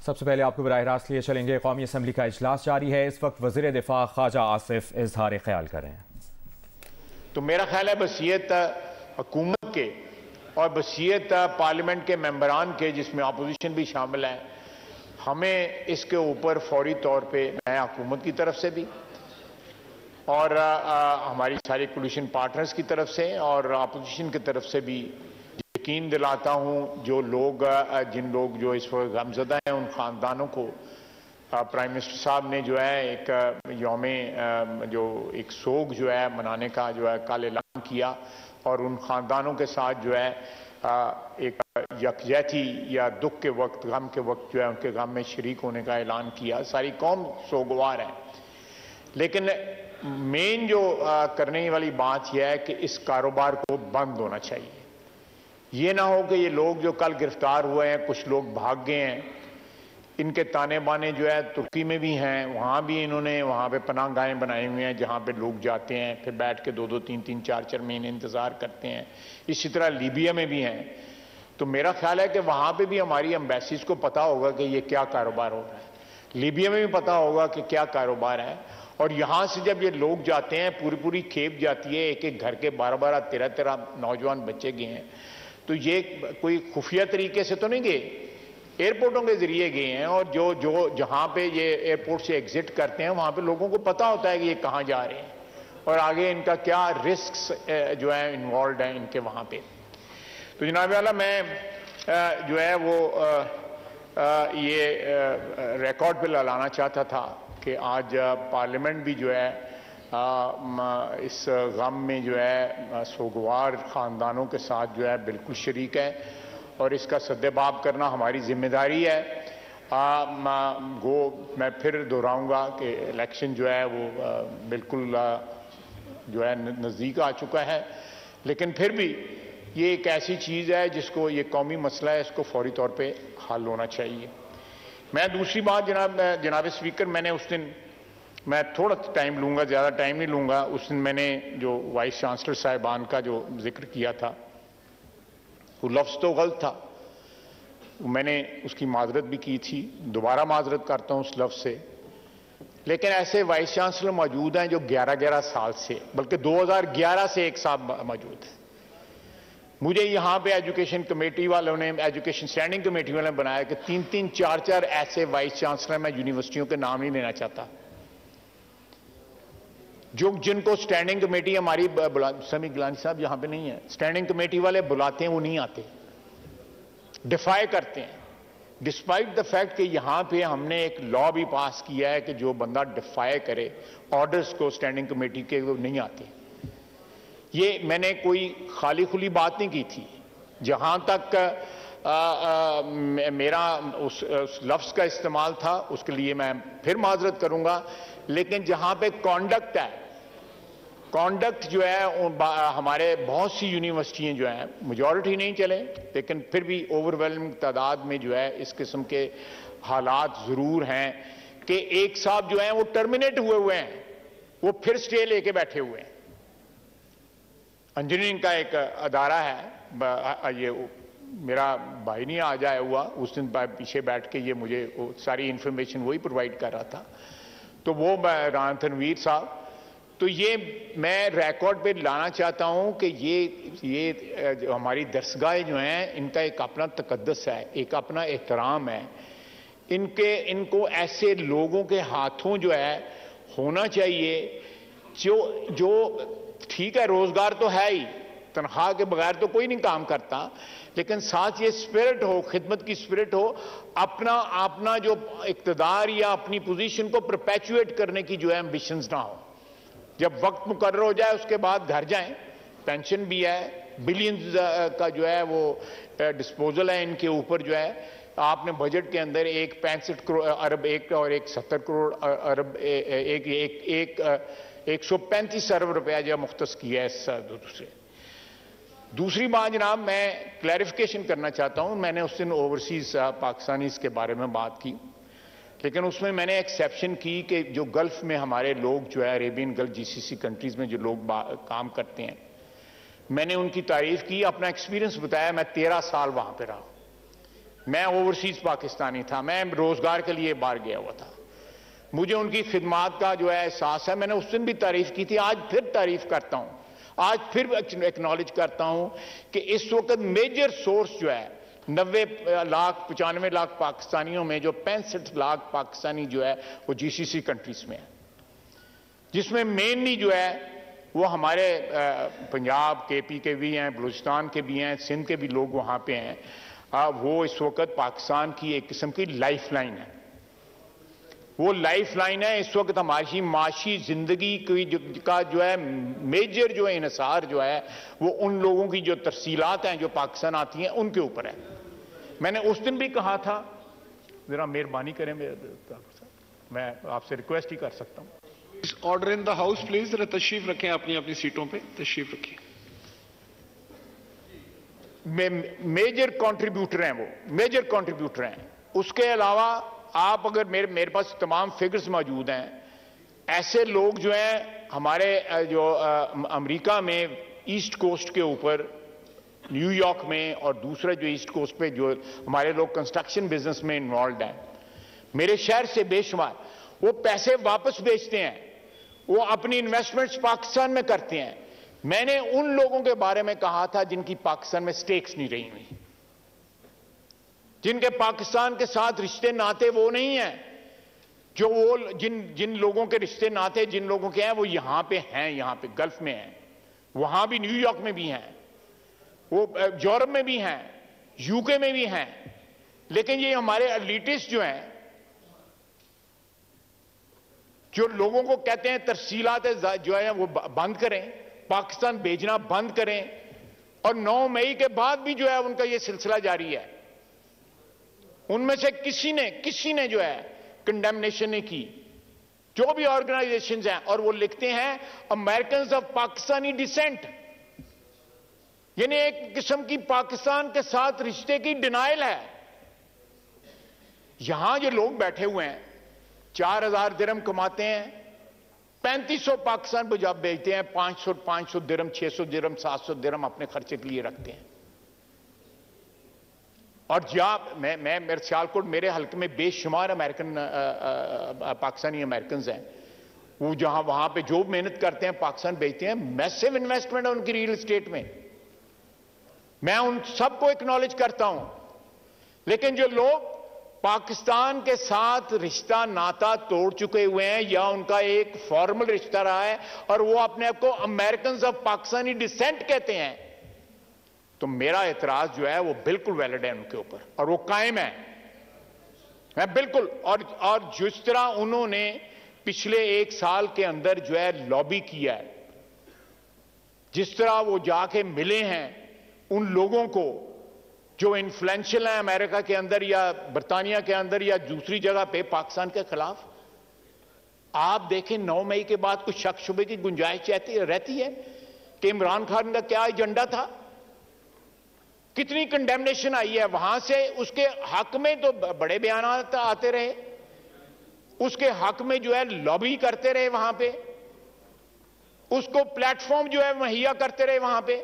सबसे पहले आपको बराह रास्त लिए चलेंगे। कौमी असम्बली का इजलास जारी है। इस वक्त वज़ीर दिफा ख्वाजा आसिफ इजहार ख्याल करें। तो मेरा ख्याल है बसीयत हुकूमत के और बसीयत पार्लियामेंट के मेंबरान के, जिसमें अपोजिशन भी शामिल है, हमें इसके ऊपर फौरी तौर पे मैं हुकूमत की तरफ से भी और हमारी सारी कोलिशन पार्टनर्स की तरफ से और अपोजिशन की तरफ से भी यकीन दिलाता हूं, जिन लोग जो इस वक्त गमज़दा हैं उन ख़ानदानों को प्राइम मिनिस्टर साहब ने जो है एक सोग जो है मनाने का जो है कल ऐलान किया और उन ख़ानदानों के साथ जो है एक यकजहती या दुख के वक्त, गम के वक्त जो है उनके गम में शरीक होने का ऐलान किया। सारी कौम सोगवार है, लेकिन मेन जो करने वाली बात यह है कि इस कारोबार को बंद होना चाहिए। ये ना हो कि ये लोग जो कल गिरफ्तार हुए हैं, कुछ लोग भाग गए हैं, इनके ताने बाने जो है तुर्की में भी हैं, वहाँ भी इन्होंने वहाँ पे पनाहगाहें बनाई हुई हैं जहाँ पे लोग जाते हैं, फिर बैठ के 2-2, 3-3, 4-4 महीने इंतज़ार करते हैं। इसी तरह लीबिया में भी हैं। तो मेरा ख्याल है कि वहाँ पे भी हमारी एम्बेसीज को पता होगा कि ये क्या कारोबार हो रहा है, लीबिया में भी पता होगा कि क्या कारोबार है। और यहाँ से जब ये लोग जाते हैं, पूरी पूरी खेप जाती है, एक एक घर के 12-12, 13-13 नौजवान बच्चे गए हैं। तो ये कोई खुफिया तरीके से तो नहीं गए, एयरपोर्टों के जरिए गए हैं। और जहां पे ये एयरपोर्ट से एग्जिट करते हैं, वहां पे लोगों को पता होता है कि ये कहां जा रहे हैं और आगे इनका क्या रिस्क्स जो है इन्वॉल्व है इनके वहां पे। तो जनाब वाला, मैं जो है वो ये रिकॉर्ड पे लाना चाहता था कि आज पार्लियामेंट भी जो है इस गम में जो है सोगवार ख़ानदानों के साथ जो है बिल्कुल शरीक है और इसका सद्देबाब करना हमारी जिम्मेदारी है। मैं फिर दोहराऊंगा कि इलेक्शन जो है वो बिल्कुल जो है नज़दीक आ चुका है, लेकिन फिर भी ये एक ऐसी चीज़ है जिसको, ये कौमी मसला है, इसको फौरी तौर पे हल होना चाहिए। मैं दूसरी बात जनाब स्पीकर, मैंने उस दिन, मैं थोड़ा टाइम लूँगा, ज़्यादा टाइम नहीं लूँगा, उस दिन मैंने जो वाइस चांसलर साहिबान का जो जिक्र किया था, वो लफ्ज़ तो गलत था, मैंने उसकी माजरत भी की थी, दोबारा माजरत करता हूँ उस लफ्ज़ से। लेकिन ऐसे वाइस चांसलर मौजूद हैं जो 11-11 साल से, बल्कि 2011 से एक साथ मौजूद है। मुझे यहाँ पे एजुकेशन कमेटी वालों ने, एजुकेशन स्टैंडिंग कमेटी वालों ने बनाया कि 3-3, 4-4 ऐसे वाइस चांसलर, मैं यूनिवर्सिटियों के नाम नहीं लेना चाहता, जिनको स्टैंडिंग कमेटी हमारी समी गिलानी साहब यहाँ पे नहीं है, स्टैंडिंग कमेटी वाले बुलाते हैं, वो नहीं आते, डिफाई करते हैं, डिस्पाइट द फैक्ट कि यहाँ पे हमने एक लॉ भी पास किया है कि जो बंदा डिफाई करे ऑर्डर्स को स्टैंडिंग कमेटी के, वो नहीं आते। ये मैंने कोई खाली खुली बात नहीं की थी। जहाँ तक मेरा उस लफ्ज़ का इस्तेमाल था, उसके लिए मैं फिर माजरत करूँगा, लेकिन जहाँ पे कॉन्डक्ट है, कॉन्डक्ट जो है हमारे बहुत सी यूनिवर्सिटियाँ जो हैं, मेजॉरिटी नहीं चले, लेकिन फिर भी ओवरवेलमिंग तादाद में जो है इस किस्म के हालात ज़रूर हैं कि एक साहब जो हैं वो टर्मिनेट हुए हैं, वो फिर स्टे लेके बैठे हुए हैं। इंजीनियरिंग का एक अदारा है, ये मेरा भाई नहीं आ जाया हुआ, उस दिन पीछे बैठ के ये मुझे सारी इंफॉर्मेशन वही प्रोवाइड कर रहा था, तो वो राना तनवीर साहब। तो ये मैं रिकॉर्ड पे लाना चाहता हूं कि ये हमारी दरसगाहें जो हैं, इनका एक अपना तकद्दस है, एक अपना एहतराम है। इनको ऐसे लोगों के हाथों जो है होना चाहिए जो ठीक है, रोजगार तो है ही, तनख्वाह के बगैर तो कोई नहीं काम करता, लेकिन साथ ये स्पिरिट हो, खिदमत की स्पिरिट हो, अपना जो इक्तदार या अपनी पोजीशन को परपेचुएट करने की जो है एम्बिशंस ना हो। जब वक्त मुकर्रर हो जाए उसके बाद घर जाएं। पेंशन भी है, बिलियंस का जो है वो डिस्पोजल है इनके ऊपर जो है। आपने बजट के अंदर एक 65 अरब एक और एक 70 करोड़ अरब एक 135 अरब रुपया जो मुख्तस किया है दूसरे। दूसरी बात जनाब, मैं क्लैरिफिकेशन करना चाहता हूं, मैंने उस दिन ओवरसीज पाकिस्तानीज के बारे में बात की, लेकिन उसमें मैंने एक्सेप्शन की कि जो गल्फ में हमारे लोग जो है, अरेबियन गल्फ जीसीसी कंट्रीज में जो लोग काम करते हैं, मैंने उनकी तारीफ की, अपना एक्सपीरियंस बताया। मैं 13 साल वहां पे रहा, मैं ओवरसीज पाकिस्तानी था, मैं रोजगार के लिए बाहर गया हुआ था। मुझे उनकी खिदमात का जो है एहसास है। मैंने उस दिन भी तारीफ की थी, आज फिर तारीफ करता हूं, आज फिर एक्नॉलेज करता हूं कि इस वक्त मेजर सोर्स जो है 90 लाख 95 लाख पाकिस्तानियों में जो 65 लाख पाकिस्तानी जो है वो जीसीसी कंट्रीज में है, जिसमें मेनली जो है वो हमारे पंजाब केपी के भी हैं, बलूचिस्तान के भी हैं, सिंध के भी लोग वहां पे हैं। वो इस वक्त पाकिस्तान की एक किस्म की लाइफ लाइन है। वो लाइफ लाइन है इस वक्त हमारी माशी जिंदगी का जो है मेजर जो है इन्हिसार जो है वो उन लोगों की जो तरसीलात हैं जो पाकिस्तान आती हैं उनके ऊपर है। मैंने उस दिन भी कहा था, जरा मेहरबानी करें, मैं आपसे रिक्वेस्ट ही कर सकता हूं। Order in the house please, जरा तशरीफ रखें अपनी अपनी सीटों पे, तशरीफ रखिए। मेजर कंट्रीब्यूटर हैं, वो मेजर कंट्रीब्यूटर हैं। उसके अलावा आप अगर मेरे पास तमाम फिगर्स मौजूद हैं, ऐसे लोग जो हैं हमारे जो अमेरिका में ईस्ट कोस्ट के ऊपर, न्यूयॉर्क में और दूसरा जो ईस्ट कोस्ट पे जो हमारे लोग कंस्ट्रक्शन बिजनेस में इन्वॉल्व हैं, मेरे शहर से बेशुमार, वो पैसे वापस बेचते हैं, वो अपनी इन्वेस्टमेंट्स पाकिस्तान में करते हैं। मैंने उन लोगों के बारे में कहा था जिनकी पाकिस्तान में स्टेक्स नहीं रही हुई, जिनके पाकिस्तान के साथ रिश्ते नाते वो नहीं है, जो वो जिन लोगों के रिश्ते नाते जिन लोगों के हैं वो यहां पे हैं, यहां पे गल्फ में हैं, वहां भी न्यूयॉर्क में भी हैं, वो यूरोप में भी हैं, यूके में भी हैं। लेकिन ये हमारे एलिटिस्ट जो हैं, जो लोगों को कहते हैं तरसीलात जो है वो बंद करें, पाकिस्तान भेजना बंद करें, और 9 मई के बाद भी जो है उनका ये सिलसिला जारी है। उनमें से किसी ने जो है कंडेमनेशन नहीं की, जो भी ऑर्गेनाइजेशंस हैं, और वो लिखते हैं अमेरिकन ऑफ पाकिस्तानी डिसेंट, यानी एक किस्म की पाकिस्तान के साथ रिश्ते की डिनाइल है। यहां जो लोग बैठे हुए हैं 4000 दिरहम कमाते हैं, 3500 पाकिस्तान को जब भेजते हैं, 500 दिरहम, 600 दिरहम, 700 दिरहम अपने खर्चे के लिए रखते हैं। और जहां मैं मेरे सियालकोट मेरे हल्के में बेशुमार अमेरिकन पाकिस्तानी अमेरिकन हैं, वो जहां वहां पे जो मेहनत करते हैं पाकिस्तान भेजते हैं, मैसिव इन्वेस्टमेंट है उनकी रियल एस्टेट में। मैं उन सबको एक्नॉलेज करता हूं, लेकिन जो लोग पाकिस्तान के साथ रिश्ता नाता तोड़ चुके हुए हैं या उनका एक फॉर्मल रिश्ता रहा है और वो अपने आप को अमेरिकन ऑफ पाकिस्तानी डिसेंट कहते हैं, तो मेरा एतराज जो है वो बिल्कुल वैलिड है उनके ऊपर, और वो कायम है, मैं बिल्कुल। और जिस तरह उन्होंने पिछले 1 साल के अंदर जो है लॉबी किया है, जिस तरह वो जाके मिले हैं उन लोगों को जो इन्फ्लुएंशियल है अमेरिका के अंदर या बरतानिया के अंदर या दूसरी जगह पे पाकिस्तान के खिलाफ, आप देखें 9 मई के बाद कुछ शक शुबे की गुंजाइश रहती है कि इमरान खान का क्या एजेंडा था। कितनी कंडेमनेशन आई है वहां से, उसके हक में तो बड़े बयान आते रहे, उसके हक में जो है लॉबी करते रहे वहां पे, उसको प्लेटफॉर्म जो है मुहैया करते रहे वहां पे।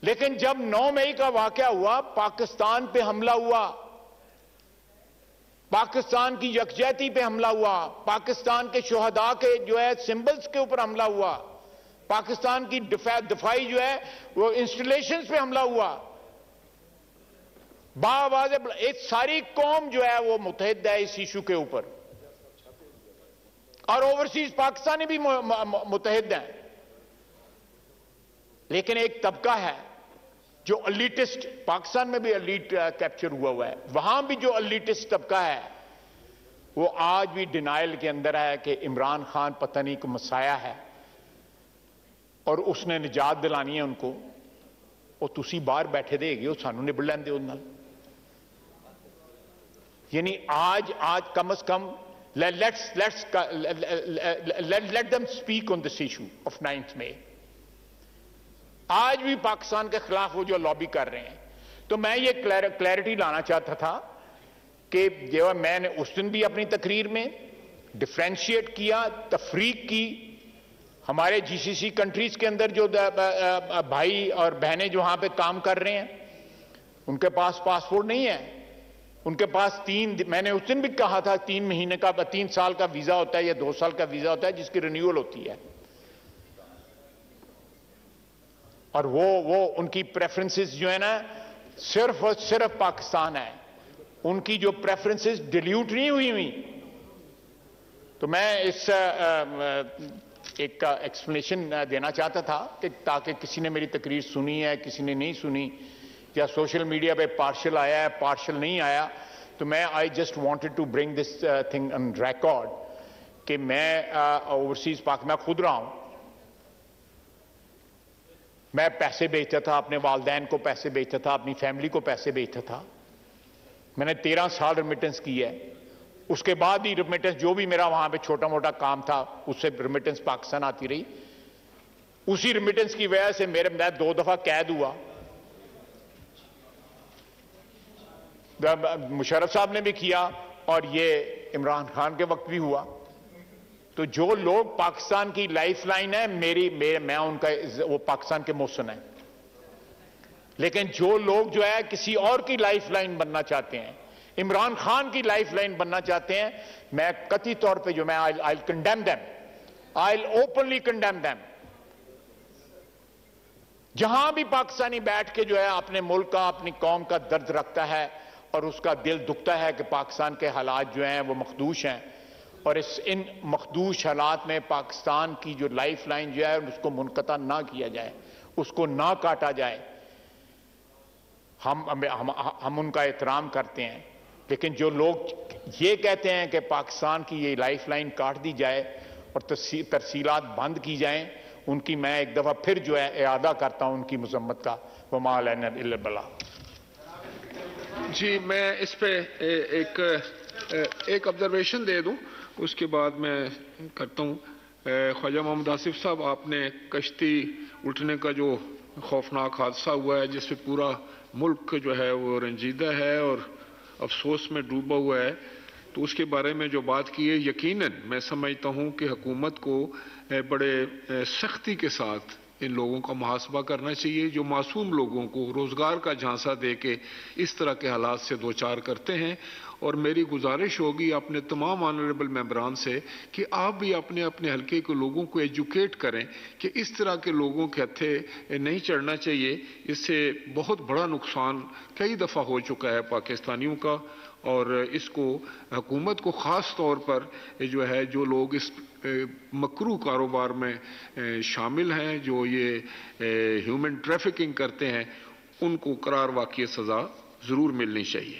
लेकिन जब 9 मई का वाकया हुआ, पाकिस्तान पे हमला हुआ, पाकिस्तान की यकजहती पे हमला हुआ, पाकिस्तान के शुहदा के जो है सिंबल्स के ऊपर हमला हुआ, पाकिस्तान की दिफाई जो है वो इंस्टॉलेशंस पे हमला हुआ, बाआवाज़ एक सारी कौम जो है वो मुतहद है इस इशू के ऊपर, और ओवरसीज पाकिस्तानी भी मुतहद हैं। लेकिन एक तबका है जो अलीटिस्ट, पाकिस्तान में भी अलीट कैप्चर हुआ है, वहां भी जो अलीटिस्ट तबका है वो आज भी डिनाइल के अंदर है कि इमरान खान पता नहीं को मसाया है और उसने निजात दिलानी है उनको, और तुसी बाहर बैठे देगे वो सानू निबड़ लेंदे उस नाल। यानी आज कम अज कम let them speak on this issue of 9th May। आज भी पाकिस्तान के खिलाफ वो जो लॉबी कर रहे हैं, तो मैं ये क्लैरिटी लाना चाहता था कि जो मैंने उस दिन भी अपनी तकरीर में डिफरेंशिएट किया, तफरीक की। हमारे जीसीसी कंट्रीज के अंदर जो भाई और बहनें जो वहां पे काम कर रहे हैं, उनके पास पासपोर्ट नहीं है, उनके पास मैंने उस दिन भी कहा था 3 महीने का 3 साल का वीजा होता है या 2 साल का वीजा होता है जिसकी रिन्यूअल होती है, और वो उनकी प्रेफरेंसेस जो है ना सिर्फ और सिर्फ पाकिस्तान है, उनकी जो प्रेफरेंसेस डिल्यूट नहीं हुई। तो मैं इस एक एक्सप्लेनेशन देना चाहता था कि ताकि किसी ने मेरी तकरीर सुनी है, किसी ने नहीं सुनी, या सोशल मीडिया पे पार्शल आया है, पार्शल नहीं आया, तो मैं I just wanted to bring this thing on record कि मैं ओवरसीज मैं खुद रहा हूं, मैं पैसे भेजता था, अपने वालदैन को पैसे भेजता था, अपनी फैमिली को पैसे भेजता था। मैंने 13 साल रिमिटेंस की है, उसके बाद ही रिमिटेंस जो भी मेरा वहां पे छोटा मोटा काम था उससे रिमिटेंस पाकिस्तान आती रही। उसी रिमिटेंस की वजह से मैं 2 दफा कैद हुआ, मुशर्रफ साहब ने भी किया और ये इमरान खान के वक्त भी हुआ। तो जो लोग पाकिस्तान की लाइफलाइन है मैं उनका वो पाकिस्तान के मोहसिन है, लेकिन जो लोग जो है किसी और की लाइफलाइन बनना चाहते हैं, इमरान खान की लाइफलाइन बनना चाहते हैं, मैं कतई तौर पे जो मैं आई कंडेम देम, आई ओपनली कंडेम देम। जहां भी पाकिस्तानी बैठ के जो है अपने मुल्क का, अपनी कौम का दर्द रखता है और उसका दिल दुखता है कि पाकिस्तान के हालात जो हैं वो मखदूश हैं, और इन मखदूश हालात में पाकिस्तान की जो लाइफलाइन जो है उसको मुनक़ता ना किया जाए, उसको ना काटा जाए। हम उनका एहतराम करते हैं, लेकिन जो लोग ये कहते हैं कि पाकिस्तान की ये लाइफलाइन काट दी जाए और तरसीलात बंद की जाएं, उनकी मैं एक दफा फिर जो है इरादा करता हूं उनकी मजम्मत का। वमा अलैना इल्ला अल बलाग। जी, मैं इस पे एक ऑब्जर्वेशन दे दूं, उसके बाद मैं करता हूं। ख्वाजा मोहम्मद आसिफ साहब, आपने कश्ती उठने का जो खौफनाक हादसा हुआ है जिससे पूरा मुल्क जो है वो रंजीदा है और अफसोस में डूबा हुआ है, तो उसके बारे में जो बात की है, यकीनन मैं समझता हूं कि हुकूमत को बड़े सख्ती के साथ इन लोगों का मुहासबा करना चाहिए जो मासूम लोगों को रोज़गार का झांसा दे के इस तरह के हालात से दो चार करते हैं। और मेरी गुजारिश होगी अपने तमाम ऑनरेबल मेंबरान से कि आप भी अपने अपने हल्के के लोगों को एजुकेट करें कि इस तरह के लोगों के हत्थे नहीं चढ़ना चाहिए। इससे बहुत बड़ा नुकसान कई दफ़ा हो चुका है पाकिस्तानियों का, और इसको हुकूमत को ख़ास तौर पर जो है जो लोग इस मकरू कारोबार में शामिल हैं, जो ये ह्यूमन ट्रैफिकिंग करते हैं, उनको करार वाक़ई सज़ा ज़रूर मिलनी चाहिए।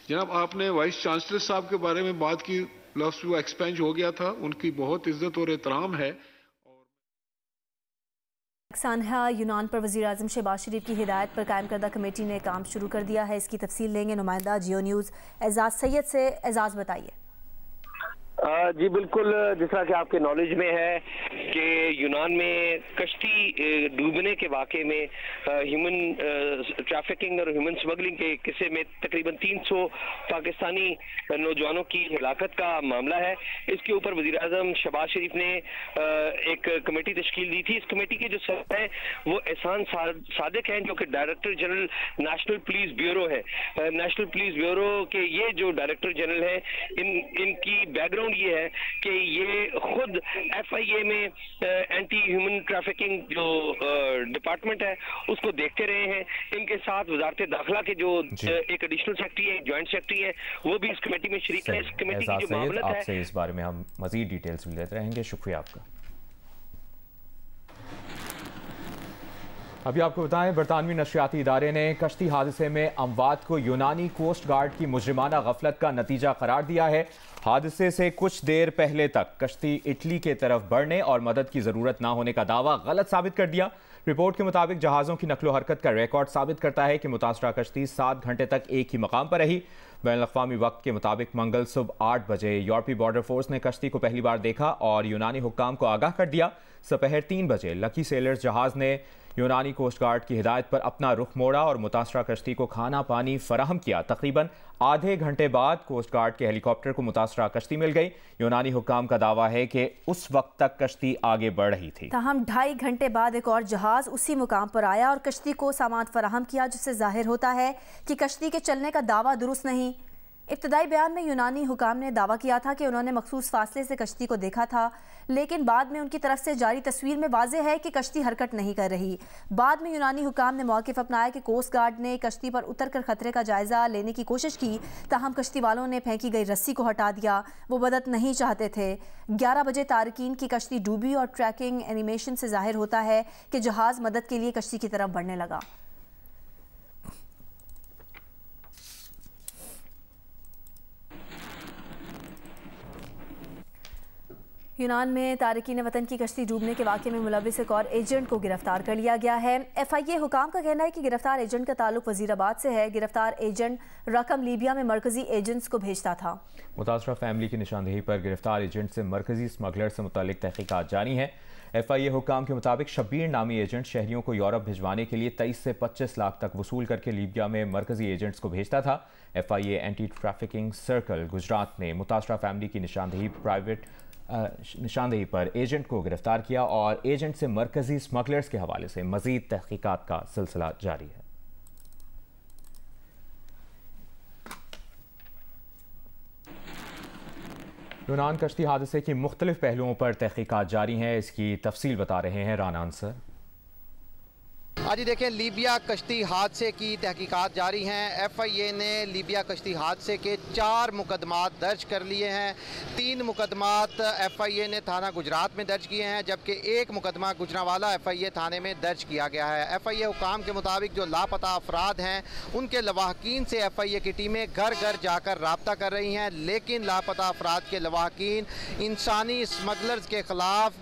जनाब, आपने वाइस चांसलर साहब के बारे में बात की, लफ्ज़ वो एक्सपेंज हो गया था, उनकी बहुत इज्जत और एहतराम है। सानहा यूनान पर वज़ीर-ए-आज़म शहबाज शरीफ की हिदायत पर कायम करदा कमेटी ने काम शुरू कर दिया है। इसकी तफसील लेंगे नुमाइंदा जियो न्यूज़ एजाज सैयद से। एजाज, बताइए। जी बिल्कुल, जिस तरह कि आपके नॉलेज में है कि यूनान में कश्ती डूबने के वाक़े में ह्यूमन ट्रैफिकिंग और ह्यूमन स्मगलिंग के किस्से में तकरीबन 300 पाकिस्तानी नौजवानों की हिलाकत का मामला है। इसके ऊपर वज़ीर-ए-आज़म शहबाज शरीफ ने एक कमेटी तश्कील दी थी। इस कमेटी के जो सदस्य हैं वो एहसान सादिक हैं, जो कि director general national police bureau है। नेशनल पुलिस ब्यूरो के ये जो डायरेक्टर जनरल हैं, इनकी बैकग्राउंड ये है कि ये खुद FIA में एंटी ह्यूमन ट्रैफिकिंग जो डिपार्टमेंट है उसको देखते रहे हैं। इनके साथ वजारत दाखिला के जो एक एडिशनल सेक्रेटरी है, जॉइंट सेक्रेटरी है, वो भी इस कमेटी में शरीक है। इस कमेटी की जो मामलत है, आपसे इस बारे में हम मजीद डिटेल्स भी लेते रहेंगे। शुक्रिया आपका। अभी आपको बताएं, बरतानवी नशरियाती इदारे ने कश्ती हादसे में अमवात को यूनानी कोस्ट गार्ड की मुजरिमाना गफलत का नतीजा करार दिया है। हादसे से कुछ देर पहले तक कश्ती इटली के तरफ बढ़ने और मदद की जरूरत ना होने का दावा गलत साबित कर दिया। रिपोर्ट के मुताबिक जहाज़ों की नकलो हरकत का रिकॉर्ड साबित करता है कि मुतासरा कश्ती 7 घंटे तक एक ही मकाम पर रही। बैनुल-अक़वामी वक्त के मुताबिक मंगल सुबह 8 बजे यूरोपीय बॉर्डर फोर्स ने कश्ती को पहली बार देखा और यूनानी हुक्काम को आगाह कर दिया। दोपहर 3 बजे लकी सेलर्स जहाज़ ने यूनानी कोस्ट गार्ड की हिदायत पर अपना रुख मोड़ा और मुतासरा कश्ती को खाना पानी फराहम किया। तकरीबन आधे घंटे बाद कोस्ट गार्ड के हेलीकॉप्टर को मुतासरा कश्ती मिल गई। यूनानी हुक्काम का दावा है कि उस वक्त तक कश्ती आगे बढ़ रही थी। ताहम 2.5 घंटे बाद एक और जहाज उसी मुकाम पर आया और कश्ती को सामान फराहम किया, जिससे जाहिर होता है कि कश्ती के चलने का दावा दुरुस्त नहीं। इब्तदाई बयान में यूनानी हुकाम ने दावा किया था कि उन्होंने मखसूस फासले से कश्ती को देखा था, लेकिन बाद में उनकी तरफ से जारी तस्वीर में वाज़ेह है कि कश्ती हरकत नहीं कर रही। बाद में यूनानी हुकाम ने मौक़िफ़ अपनाया कि कोस्ट गार्ड ने कश्ती पर उतरकर खतरे का जायज़ा लेने की कोशिश की, ताहम कश्ती वालों ने फेंकी गई रस्सी को हटा दिया। वो मदद नहीं चाहते थे। 11 बजे तारकीन की कश्ती डूबी और ट्रैकिंग एनिमेशन से जाहिर होता है कि जहाज़ मदद के लिए कश्ती की तरफ बढ़ने लगा। यूनान में तारकीन वतन की कश्ती डूबने के वाक़े में मुलविस एक और एजेंट को गिरफ्तार कर लिया गया है। FIA हुकाम का कहना है कि गिरफ्तार एजेंट का ताल्लुक वजीराबाद से है। गिरफ्तार एजेंट रकम लीबिया में मरकजी एजेंट्स को भेजता था। मुतासरा फैमिली की निशानदेही पर गिरफ्तार एजेंट से मरकजी स्मगलर से मुतालिक तहकीकात जारी हैं। FIA हुकाम के मुताबिक शब्बीर नामी एजेंट शहरियों को यूरोप भिजवाने के लिए 23 से 25 लाख तक वसूल करके लीबिया में मरकजी एजेंट्स को भेजता था। FIA anti trafficking circle Gujarat ने मुतासरा फैमिली की निशानदेही पर एजेंट को गिरफ्तार किया और एजेंट से मरकजी स्मगलर्स के हवाले से मजीद तहकीकात का सिलसिला जारी है। यूनान कश्ती हादसे की मुख्तलिफ पहलुओं पर तहकीकात जारी हैं। इसकी तफसील बता रहे हैं राना अंसर। आज देखें, लीबिया कश्ती हादसे की तहकीकात जारी हैं। FIA ने लीबिया कश्ती हादसे के 4 मुकदमात दर्ज कर लिए हैं। 3 मुकदमात FIA ने थाना गुजरात में दर्ज किए हैं, जबकि 1 मुकदमा गुजरांवाला FIA थाने में दर्ज किया गया है। FIA हुकाम के मुताबिक जो लापता अफराद हैं उनके लवाहकीन से FIA की टीमें घर घर जाकर रब्ता कर रही हैं, लेकिन लापता अफराद के लवाहकीन इंसानी स्मगलर्स के खिलाफ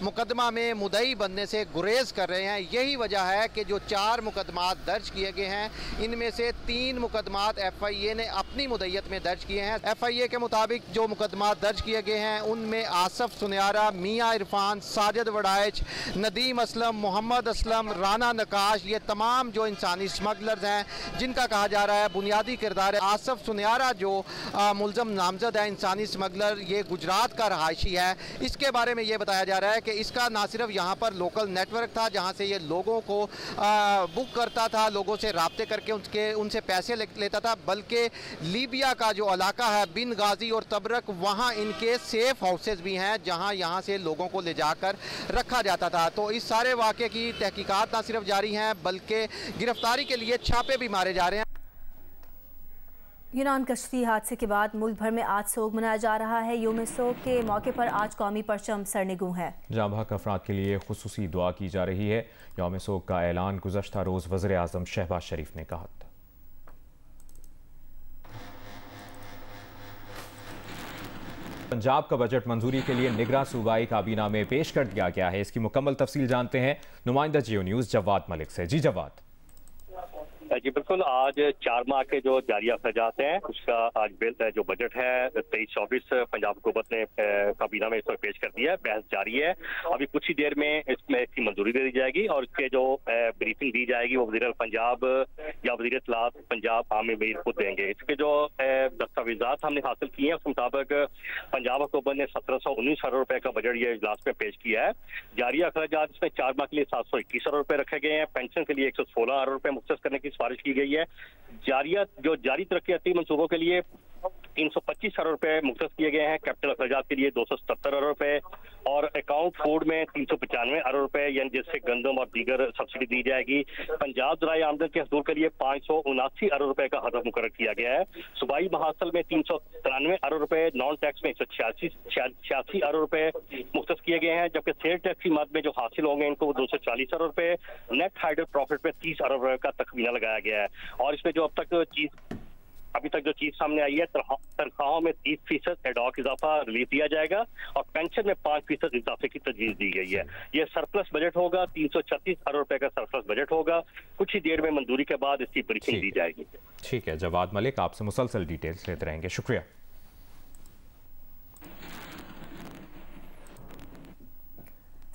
मुकदमा में मुदई बनने से गुरेज कर रहे हैं। यही वजह है कि जो 4 मुकदमात दर्ज किए गए हैं, इनमें से 3 मुकदमात FIA ने अपनी मुद्दत में दर्ज किए हैं। FIA के मुताबिक जो मुकदमात दर्ज किए गए हैं उनमें आसफ सुनियारा, मियाँ इरफान, साजिद वड़ाइच, नदीम असलम, मोहम्मद असलम, राना नकाश, ये तमाम जो इंसानी स्मगलर्स हैं जिनका कहा जा रहा है बुनियादी किरदार है। आसफ सुनियारा जो मुलजम नामजद है इंसानी स्मगलर, ये गुजरात का रहायशी है। इसके बारे में ये बताया जा रहा है कि इसका ना सिर्फ यहाँ पर लोकल नेटवर्क था जहाँ से ये लोगों को बुक करता था, लोगों से राब्ते करके उनसे पैसे लेता था, बल्कि लीबिया का जो इलाका है बिन गाजी और तबरक, वहाँ इनके सेफ हाउसेज भी हैं जहाँ यहाँ से लोगों को ले जाकर रखा जाता था। तो इस सारे वाक़े की तहकीकात ना सिर्फ जारी हैं बल्कि गिरफ्तारी के लिए छापे भी मारे जा रहे हैं। यूनान कश्ती हादसे के बाद मुल्क भर में आज सोग मनाया जा रहा है। यौम सोग के मौके पर आज कौमी परचम सरनिगू है। जाँ बहक अफराद के लिए खुसूसी दुआ की जा रही है। यौम सोग का ऐलान गुज़श्ता रोज़ वज़ीर आज़म शहबाज शरीफ ने कहा था। पंजाब का बजट मंजूरी के लिए निगरां सूबाई काबीना में पेश कर दिया गया है। इसकी मुकम्मल तफसील जानते हैं नुमाइंदा जियो न्यूज़ जवाद मलिक से। जी जवाद। जी बिल्कुल, आज 4 माह के जो जारी अखराजात हैं उसका आज बिल जो बजट है 23-24 पंजाब हुकूमत ने काबीना में इसको पेश कर दिया है। बहस जारी है, अभी कुछ ही देर में इसमें इसकी मंजूरी दे दी जाएगी और इसके जो ब्रीफिंग दी जाएगी वो वज़ीर पंजाब या वज़ीर इत्तलात पंजाब आमिर मीर खुद देंगे। इसके जो दस्तावेजात हमने हासिल किए हैं उस मुताबिक पंजाब हुकूमत ने 1719 अरब रुपए का बजट ये इजलास में पेश किया है। जारी अखराजात इसमें 4 माह के लिए 721 अरब रुपए रखे गए हैं। पेंशन के लिए 116 अरब रुपए मुख्तस करने की सिफारिश की गई है। जारी तरक्याती मंसूबों के लिए 325 अरब रुपए मुख्तस किए गए हैं। कैपिटल अखराजात के लिए 277 अरब रुपए और अकाउंट फूड में 395 अरब रुपए, यानी जिससे गंदम और दीगर सब्सिडी दी जाएगी। पंजाब ज़राए आमदन के हसूल के लिए 579 अरब रुपए का हदफ मुकर्रर किया गया है। सूबाई महासल में 393 अरब रुपए, नॉन टैक्स में 186 अरब रुपए मुख्तस किए गए हैं, जबकि सेल टैक्स की मद में जो हासिल होंगे इनको 240 अरब रुपए, नेट हाइडर प्रॉफिट में 30 अरब रुपए का तखमीना लगाया गया है। और इसमें जो अभी तक जो चीज सामने आई है, तनख्वाहों में 30% एडॉक इजाफा रिलीफ दिया जाएगा और पेंशन में 5% इजाफे की तजवीज दी गई है। यह सरप्लस बजट होगा, 336 अरब रुपए का सरप्लस बजट होगा। कुछ ही देर में मंजूरी के बाद इसकी ब्रीफिंग दी जाएगी। ठीक है जवाद मलिक, आपसे मुसलसल डिटेल्स लेते रहेंगे, शुक्रिया।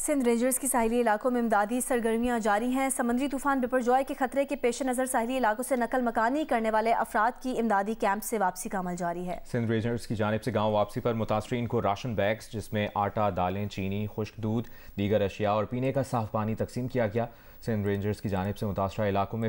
सिंध रेंजर्स की साहिली इलाकों में इमदादी सरगर्मियां जारी हैं। समुद्री तूफान बिपरजॉय के खतरे के पेश नज़र साहिली इलाकों से नकल मकानी करने वाले अफराद की इमदादी कैंप से वापसी का अमल जारी है। सिंध रेंजर्स की जानिब से गांव वापसी पर मुतासरीन को राशन बैग्स जिसमें आटा, दालें, चीनी, खुश्क दूध, दीगर अशिया और पीने का साफ पानी तकसीम किया गया। सिंध रेंजर्स की जानिब से मुतासरा इलाकों में